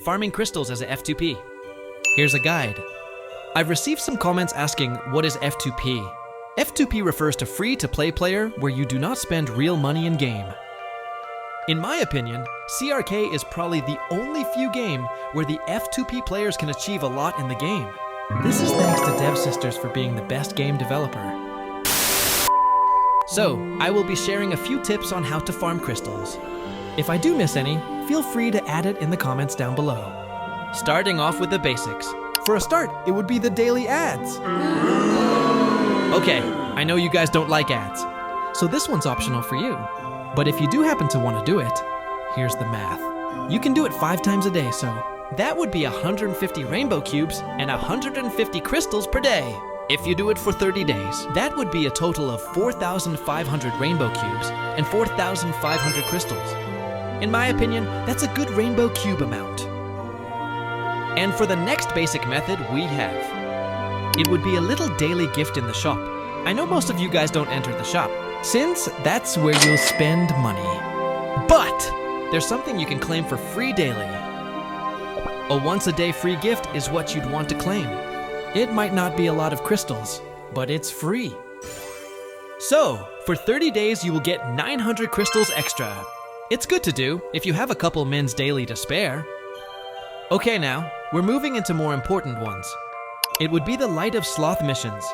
farming crystals as a F2P. Here's a guide. I've received some comments asking, what is F2P? F2P refers to free-to-play player where you do not spend real money in game. In my opinion, CRK is probably the only few game where the F2P players can achieve a lot in the game. This is thanks to Dev Sisters for being the best game developer. So, I will be sharing a few tips on how to farm crystals. If I do miss any, feel free to add it in the comments down below. Starting off with the basics. For a start, it would be the daily ads. Okay, I know you guys don't like ads, so this one's optional for you. But if you do happen to want to do it, here's the math. You can do it 5 times a day, so that would be 150 rainbow cubes and 150 crystals per day. If you do it for 30 days, that would be a total of 4,500 rainbow cubes and 4,500 crystals. In my opinion, that's a good rainbow cube amount. And for the next basic method we have, it would be a little daily gift in the shop. I know most of you guys don't enter the shop, since that's where you'll spend money. But there's something you can claim for free daily. A once-a-day free gift is what you'd want to claim. It might not be a lot of crystals, but it's free. So, for 30 days you will get 900 crystals extra. It's good to do if you have a couple mins daily to spare. Okay now, we're moving into more important ones. It would be the Light of Sloth missions.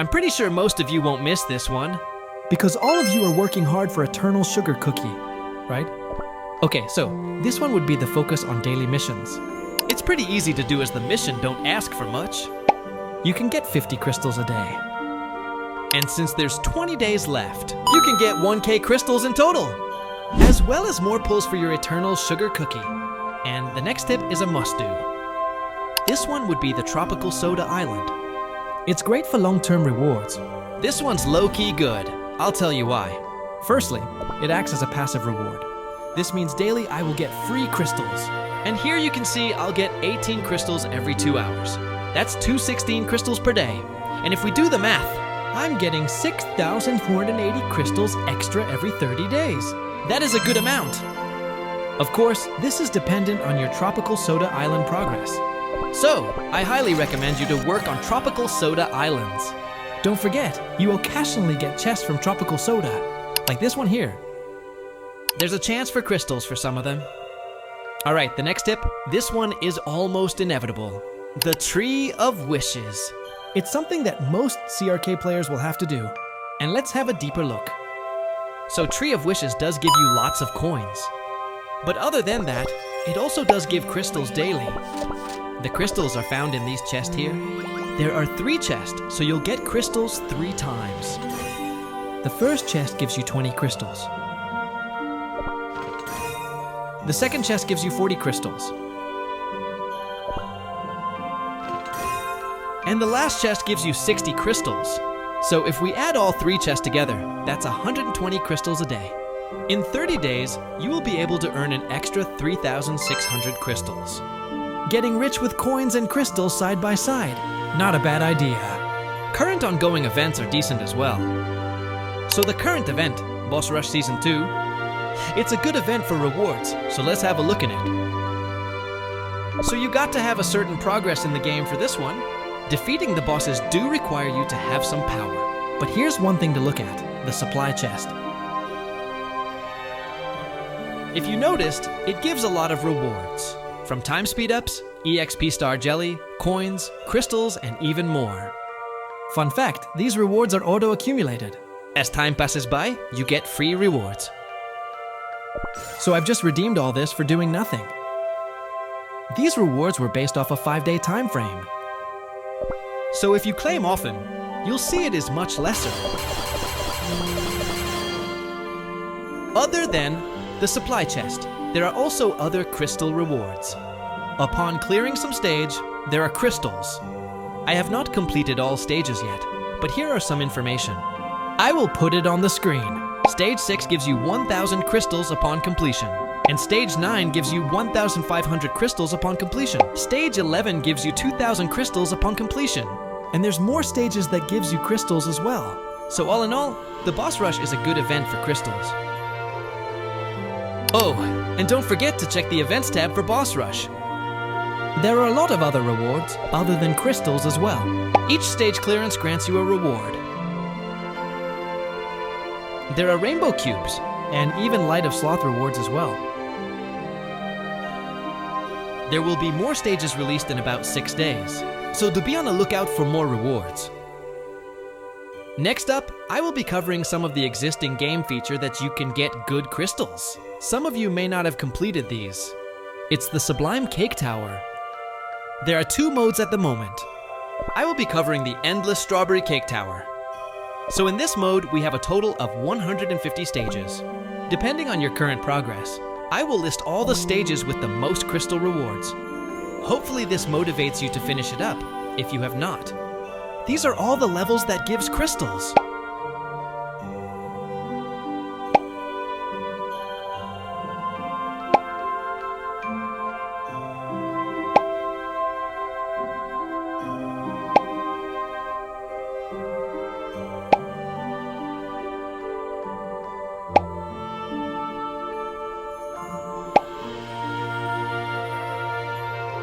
I'm pretty sure most of you won't miss this one. Because all of you are working hard for Eternal Sugar Cookie, right? Okay, so this one would be the focus on daily missions. It's pretty easy to do as the mission don't ask for much. You can get 50 crystals a day. And since there's 20 days left, you can get 1K crystals in total, as well as more pulls for your Eternal Sugar Cookie. And the next tip is a must-do. This one would be the Tropical Soda Island. It's great for long-term rewards. This one's low-key good. I'll tell you why. Firstly, it acts as a passive reward. This means daily I will get free crystals. And here you can see I'll get 18 crystals every 2 hours. That's 216 crystals per day. And if we do the math, I'm getting 6,480 crystals extra every 30 days. That is a good amount. Of course, this is dependent on your Tropical Soda Island progress. So, I highly recommend you to work on Tropical Soda Islands. Don't forget, you occasionally get chests from Tropical Soda, like this one here. There's a chance for crystals for some of them. Alright, the next tip, this one is almost inevitable. The Tree of Wishes. It's something that most CRK players will have to do. And let's have a deeper look. So Tree of Wishes does give you lots of coins. But other than that, it also does give crystals daily. The crystals are found in these chests here. There are 3 chests, so you'll get crystals 3 times. The first chest gives you 20 crystals. The second chest gives you 40 crystals. And the last chest gives you 60 crystals. So if we add all 3 chests together, that's 120 crystals a day. In 30 days, you will be able to earn an extra 3,600 crystals. Getting rich with coins and crystals side by side. Not a bad idea. Current ongoing events are decent as well. So the current event, Boss Rush Season 2, it's a good event for rewards, so let's have a look in it. So you got to have a certain progress in the game for this one. Defeating the bosses do require you to have some power. But here's one thing to look at, the supply chest. If you noticed, it gives a lot of rewards. From time speed-ups, EXP Star Jelly, coins, crystals, and even more. Fun fact, these rewards are auto-accumulated. As time passes by, you get free rewards. So I've just redeemed all this for doing nothing. These rewards were based off a 5-day time frame. So if you claim often, you'll see it is much lesser. Other than the supply chest, there are also other crystal rewards. Upon clearing some stage, there are crystals. I have not completed all stages yet, but here are some information. I will put it on the screen. Stage 6 gives you 1,000 crystals upon completion. And Stage 9 gives you 1,500 crystals upon completion. Stage 11 gives you 2,000 crystals upon completion. And there's more stages that gives you crystals as well. So all in all, the Boss Rush is a good event for crystals. Oh, and don't forget to check the Events tab for Boss Rush. There are a lot of other rewards other than crystals as well. Each stage clearance grants you a reward. There are rainbow cubes, And even Light of Sloth rewards as well. There will be more stages released in about 6 days, so to be on the lookout for more rewards. Next up, I will be covering some of the existing game feature that you can get good crystals. Some of you may not have completed these. It's the Sublime Cake Tower. There are 2 modes at the moment. I will be covering the Endless Strawberry Cake Tower. So in this mode, we have a total of 150 stages. Depending on your current progress, I will list all the stages with the most crystal rewards. Hopefully this motivates you to finish it up, if you have not. These are all the levels that gives crystals.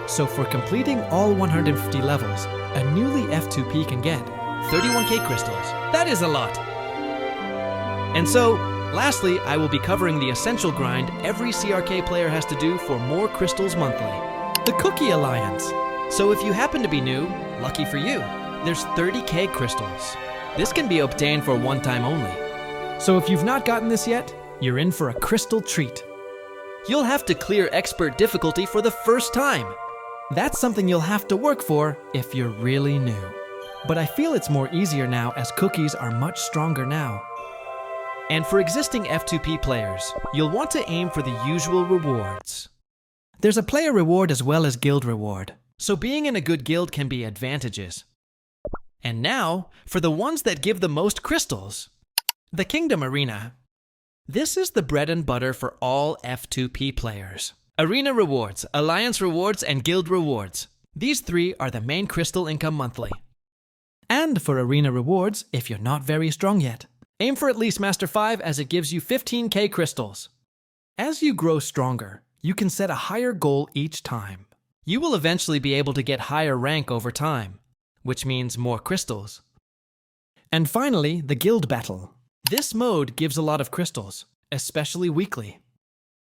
So for completing all 150 levels, a newly F2P can get 31k crystals. That is a lot. And so, lastly, I will be covering the essential grind every CRK player has to do for more crystals monthly. the Cookie Alliance. So if you happen to be new, lucky for you, there's 30k crystals. This can be obtained for one time only. So if you've not gotten this yet, you're in for a crystal treat. You'll have to clear expert difficulty for the first time. That's something you'll have to work for if you're really new. But I feel it's more easier now as cookies are much stronger now. And for existing F2P players, you'll want to aim for the usual rewards. There's a player reward as well as guild reward. So being in a good guild can be advantages. And now, for the ones that give the most crystals. The Kingdom Arena. This is the bread and butter for all F2P players. Arena rewards, Alliance rewards, and guild rewards. These 3 are the main crystal income monthly. And for arena rewards, if you're not very strong yet. Aim for at least Master 5 as it gives you 15k crystals. As you grow stronger, you can set a higher goal each time. You will eventually be able to get higher rank over time, which means more crystals. And finally, the guild battle. This mode gives a lot of crystals, especially weekly.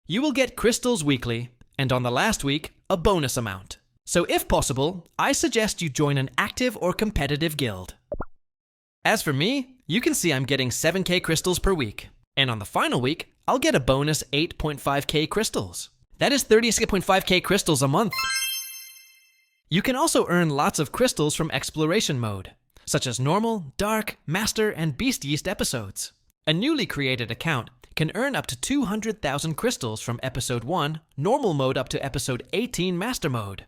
You will get crystals weekly, and on the last week, a bonus amount. So if possible, I suggest you join an active or competitive guild. As for me, you can see I'm getting 7k crystals per week, and on the final week, I'll get a bonus 8.5k crystals. That is 36.5k crystals a month. You can also earn lots of crystals from exploration mode, such as normal, dark, master, and beast yeast episodes. A newly created account can earn up to 200,000 crystals from episode 1, normal mode up to episode 18 master mode.